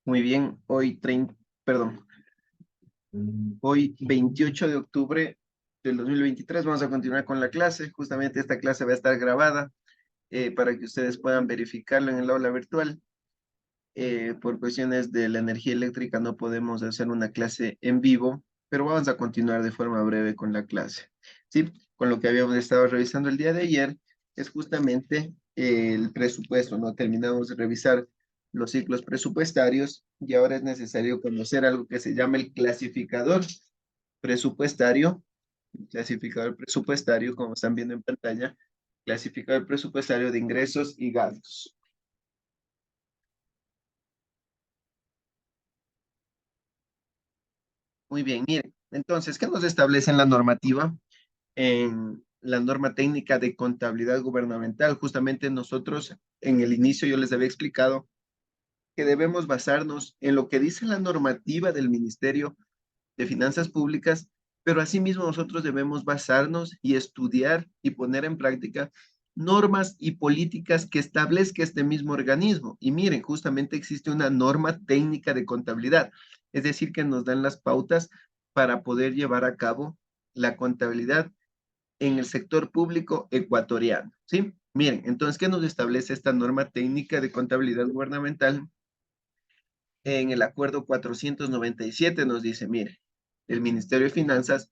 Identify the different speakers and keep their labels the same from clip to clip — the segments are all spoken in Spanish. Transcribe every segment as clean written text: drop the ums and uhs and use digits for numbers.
Speaker 1: Muy bien, hoy 28 de octubre del 2023 vamos a continuar con la clase. Justamente esta clase va a estar grabada para que ustedes puedan verificarlo en el aula virtual. Por cuestiones de la energía eléctrica no podemos hacer una clase en vivo, pero vamos a continuar de forma breve con la clase. ¿Sí? Con lo que habíamos estado revisando el día de ayer es justamente el presupuesto, ¿no? Terminamos de revisar los ciclos presupuestarios y ahora es necesario conocer algo que se llama el clasificador presupuestario. El clasificador presupuestario, como están viendo en pantalla, clasificador presupuestario de ingresos y gastos. Muy bien, miren, entonces, ¿qué nos establece en la normativa? En la norma técnica de contabilidad gubernamental, justamente nosotros en el inicio yo les había explicado que debemos basarnos en lo que dice la normativa del Ministerio de Finanzas Públicas, pero asimismo nosotros debemos basarnos y estudiar y poner en práctica normas y políticas que establezca este mismo organismo. Y miren, justamente existe una norma técnica de contabilidad, es decir, que nos dan las pautas para poder llevar a cabo la contabilidad en el sector público ecuatoriano, ¿sí? Miren, entonces, ¿qué nos establece esta norma técnica de contabilidad gubernamental? En el acuerdo 497 nos dice, mire, el Ministerio de Finanzas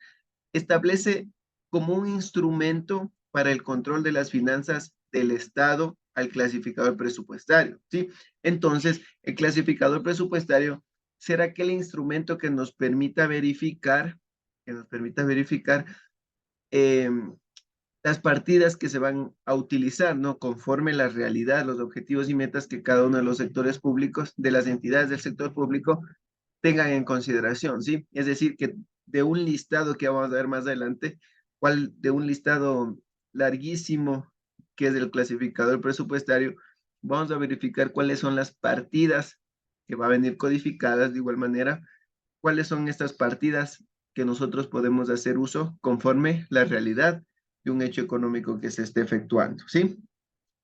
Speaker 1: establece como un instrumento para el control de las finanzas del Estado al clasificador presupuestario, ¿sí? Entonces, el clasificador presupuestario será aquel instrumento que nos permita verificar eh, las partidas que se van a utilizar, ¿no? Conforme la realidad, los objetivos y metas que cada uno de los sectores públicos, de las entidades del sector público, tengan en consideración, ¿sí? Es decir, que de un listado que vamos a ver más adelante, de un listado larguísimo que es el clasificador presupuestario, vamos a verificar cuáles son las partidas que van a venir codificadas de igual manera, cuáles son estas partidas que nosotros podemos hacer uso conforme la realidad de un hecho económico que se esté efectuando, ¿sí?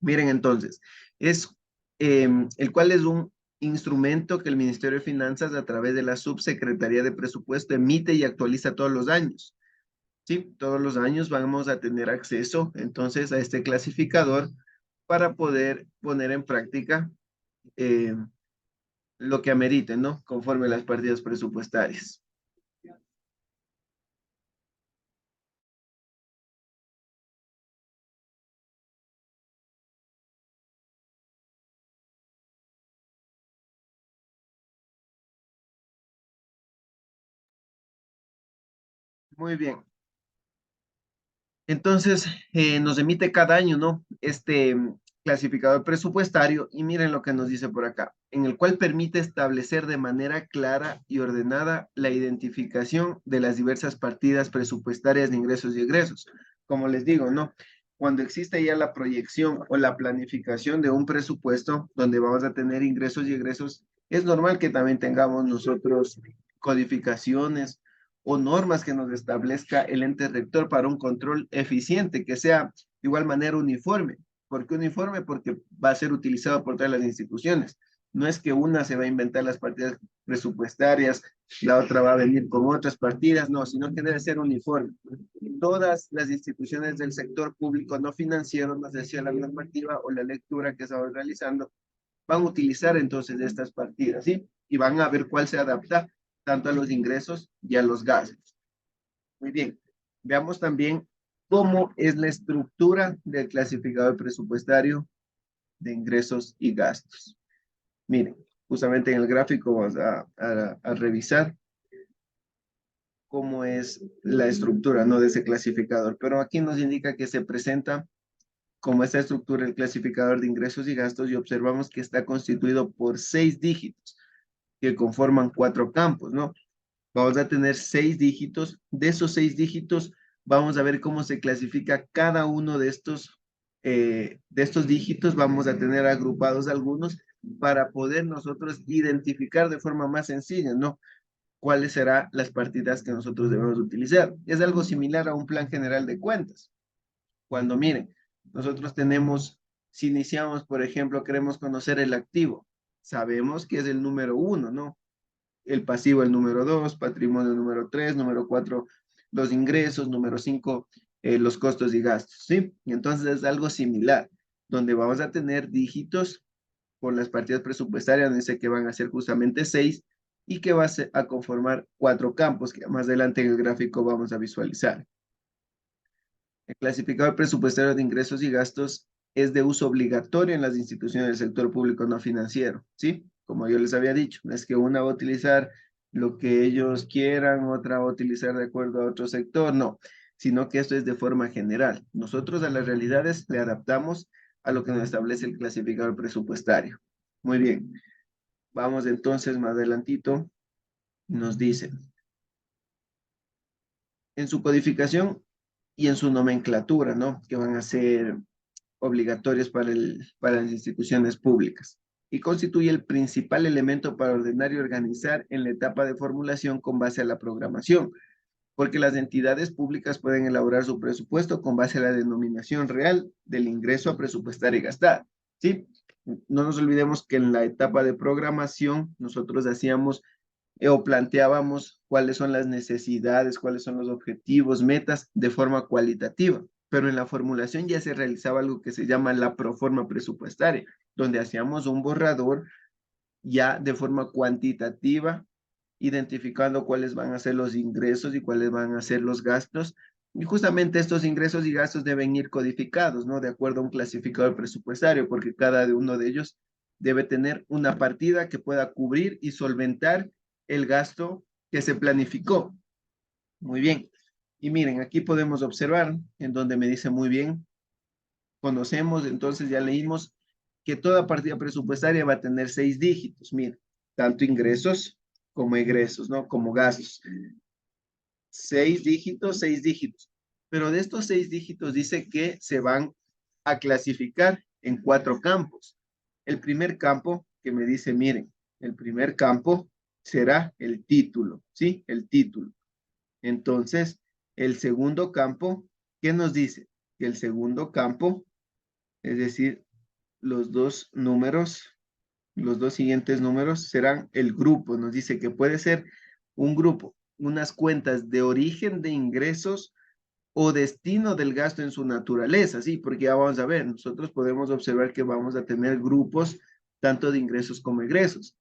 Speaker 1: Miren entonces, es el cual es un instrumento que el Ministerio de Finanzas a través de la Subsecretaría de Presupuesto emite y actualiza todos los años. Sí, todos los años vamos a tener acceso entonces a este clasificador para poder poner en práctica eh, lo que amerite, ¿no? Conforme las partidas presupuestarias. Muy bien. Entonces, nos emite cada año, ¿no? Este clasificador presupuestario y miren lo que nos dice por acá, en el cual permite establecer de manera clara y ordenada la identificación de las diversas partidas presupuestarias de ingresos y egresos. Como les digo, ¿no? Cuando existe ya la proyección o la planificación de un presupuesto donde vamos a tener ingresos y egresos, es normal que también tengamos nosotros codificaciones o normas que nos establezca el ente rector para un control eficiente, que sea de igual manera uniforme. ¿Por qué uniforme? Porque va a ser utilizado por todas las instituciones. No es que una se va a inventar las partidas presupuestarias, la otra va a venir con otras partidas, no, sino que debe ser uniforme. Todas las instituciones del sector público no financiero, nos decía la normativa o la lectura que estamos realizando, van a utilizar entonces estas partidas, ¿sí? Y van a ver cuál se adapta tanto a los ingresos y a los gastos. Muy bien, veamos también cómo es la estructura del clasificador presupuestario de ingresos y gastos. Miren, justamente en el gráfico vamos a revisar cómo es la estructura, ¿no? De ese clasificador, pero aquí nos indica que se presenta como esta estructura el clasificador de ingresos y gastos y observamos que está constituido por 6 dígitos que conforman 4 campos, ¿no? Vamos a tener 6 dígitos. De esos 6 dígitos, vamos a ver cómo se clasifica cada uno de estos dígitos. Vamos a tener agrupados algunos para poder nosotros identificar de forma más sencilla, ¿no? Cuáles serán las partidas que nosotros debemos utilizar. Es algo similar a un plan general de cuentas. Cuando miren, nosotros tenemos, si iniciamos, por ejemplo, queremos conocer el activo. sabemos que es el número 1, ¿no? El pasivo el número 2, patrimonio número 3, número 4, los ingresos, número 5, los costos y gastos, ¿sí? Y entonces es algo similar, donde vamos a tener dígitos por las partidas presupuestarias, dice que van a ser justamente 6 y que va a conformar 4 campos que más adelante en el gráfico vamos a visualizar. El clasificador presupuestario de ingresos y gastos es de uso obligatorio en las instituciones del sector público no financiero, ¿sí? Como yo les había dicho, no es que una va a utilizar lo que ellos quieran, otra va a utilizar de acuerdo a otro sector, no, sino que esto es de forma general. Nosotros a las realidades le adaptamos a lo que nos establece el clasificador presupuestario. Muy bien, vamos entonces más adelantito, nos dicen, en su codificación y en su nomenclatura, ¿no? Que van a ser obligatorios para las instituciones públicas y constituye el principal elemento para ordenar y organizar en la etapa de formulación con base a la programación, porque las entidades públicas pueden elaborar su presupuesto con base a la denominación real del ingreso a presupuestar y gastar, ¿sí? No nos olvidemos que en la etapa de programación nosotros hacíamos o planteábamos cuáles son las necesidades, cuáles son los objetivos, metas de forma cualitativa, pero en la formulación ya se realizaba algo que se llama la proforma presupuestaria, donde hacíamos un borrador ya de forma cuantitativa, identificando cuáles van a ser los ingresos y cuáles van a ser los gastos. Y justamente estos ingresos y gastos deben ir codificados, ¿no? De acuerdo a un clasificador presupuestario, porque cada uno de ellos debe tener una partida que pueda cubrir y solventar el gasto que se planificó. Muy bien. Y miren, aquí podemos observar en donde me dice muy bien, conocemos, entonces ya leímos que toda partida presupuestaria va a tener 6 dígitos, miren, tanto ingresos como egresos, ¿no? Como gastos. 6 dígitos. Pero de estos 6 dígitos dice que se van a clasificar en 4 campos. El primer campo que me dice, miren, el primer campo será el título, ¿sí? El título. Entonces, el segundo campo, ¿qué nos dice? Que el segundo campo, es decir, los dos números, los dos siguientes números serán el grupo. Nos dice que puede ser un grupo, unas cuentas de origen de ingresos o destino del gasto en su naturaleza, sí, porque ya vamos a ver, nosotros podemos observar que vamos a tener grupos tanto de ingresos como egresos.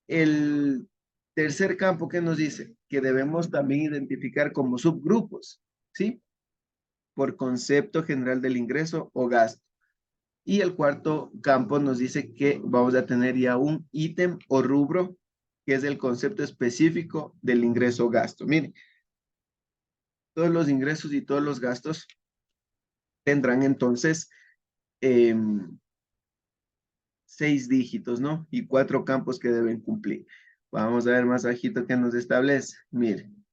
Speaker 1: El tercer campo que nos dice que debemos también identificar como subgrupos, ¿sí? Por concepto general del ingreso o gasto. Y el cuarto campo nos dice que vamos a tener ya un ítem o rubro que es el concepto específico del ingreso o gasto. Miren, todos los ingresos y todos los gastos tendrán entonces 6 dígitos, ¿no? Y 4 campos que deben cumplir. Vamos a ver más bajito que nos establece. Miren,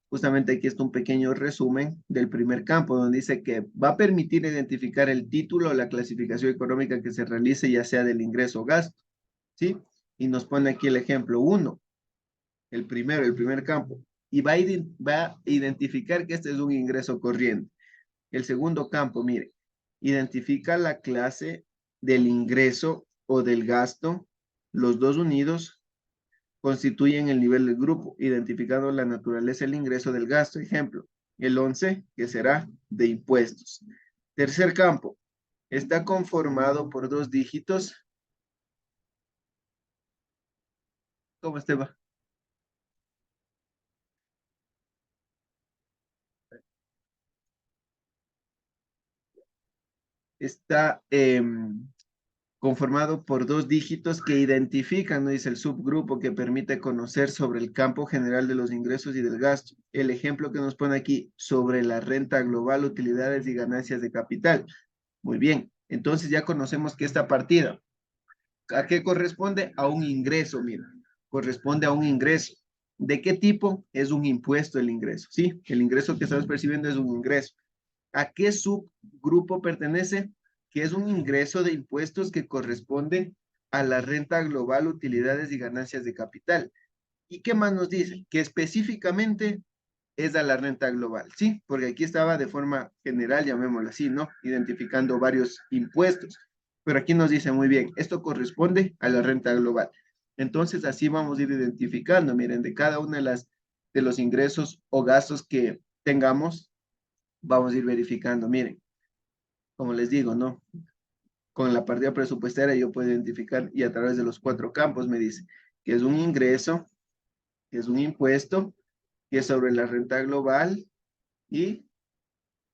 Speaker 1: justamente aquí está un pequeño resumen del primer campo, donde dice que va a permitir identificar el título o la clasificación económica que se realice, ya sea del ingreso o gasto, ¿sí? Y nos pone aquí el ejemplo 1, el primero, el primer campo, y va a identificar que este es un ingreso corriente. El segundo campo, mire, identifica la clase del ingreso o del gasto. Los dos unidos constituyen el nivel del grupo, identificando la naturaleza del ingreso del gasto. Ejemplo, el 11, que será de impuestos. Tercer campo, está conformado por 2 dígitos. ¿Cómo Esteban? Está conformado por 2 dígitos que identifican, ¿no? Dice el subgrupo que permite conocer sobre el campo general de los ingresos y del gasto. El ejemplo que nos pone aquí sobre la renta global, utilidades y ganancias de capital. Muy bien, entonces ya conocemos que esta partida, ¿a qué corresponde? A un ingreso, mira, corresponde a un ingreso. ¿De qué tipo? Es un impuesto el ingreso, ¿sí? El ingreso que estamos percibiendo es un ingreso. ¿A qué subgrupo pertenece? Que es un ingreso de impuestos que corresponde a la renta global, utilidades y ganancias de capital. ¿Y qué más nos dice? Que específicamente es a la renta global, ¿sí? Porque aquí estaba de forma general, llamémoslo así, ¿no? Identificando varios impuestos. pero aquí nos dice muy bien, esto corresponde a la renta global. Entonces, así vamos a ir identificando, miren, de cada una de los ingresos o gastos que tengamos, vamos a ir verificando, miren, como les digo, ¿no? Con la partida presupuestaria yo puedo identificar y a través de los cuatro campos me dice que es un ingreso, que es un impuesto, que es sobre la renta global y,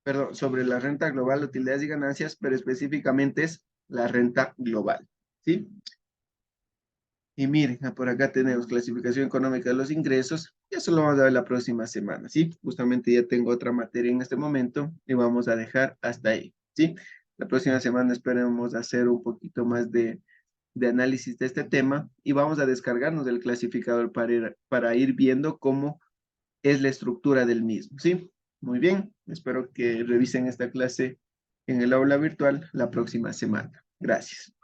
Speaker 1: perdón, sobre la renta global, utilidades y ganancias, pero específicamente es la renta global, ¿sí? Y miren, por acá tenemos clasificación económica de los ingresos, y eso lo vamos a ver la próxima semana, ¿sí? Justamente ya tengo otra materia en este momento y vamos a dejar hasta ahí, ¿sí? La próxima semana esperemos hacer un poquito más de análisis de este tema y vamos a descargarnos del clasificador para ir viendo cómo es la estructura del mismo, ¿sí? Muy bien, espero que revisen esta clase en el aula virtual la próxima semana. Gracias.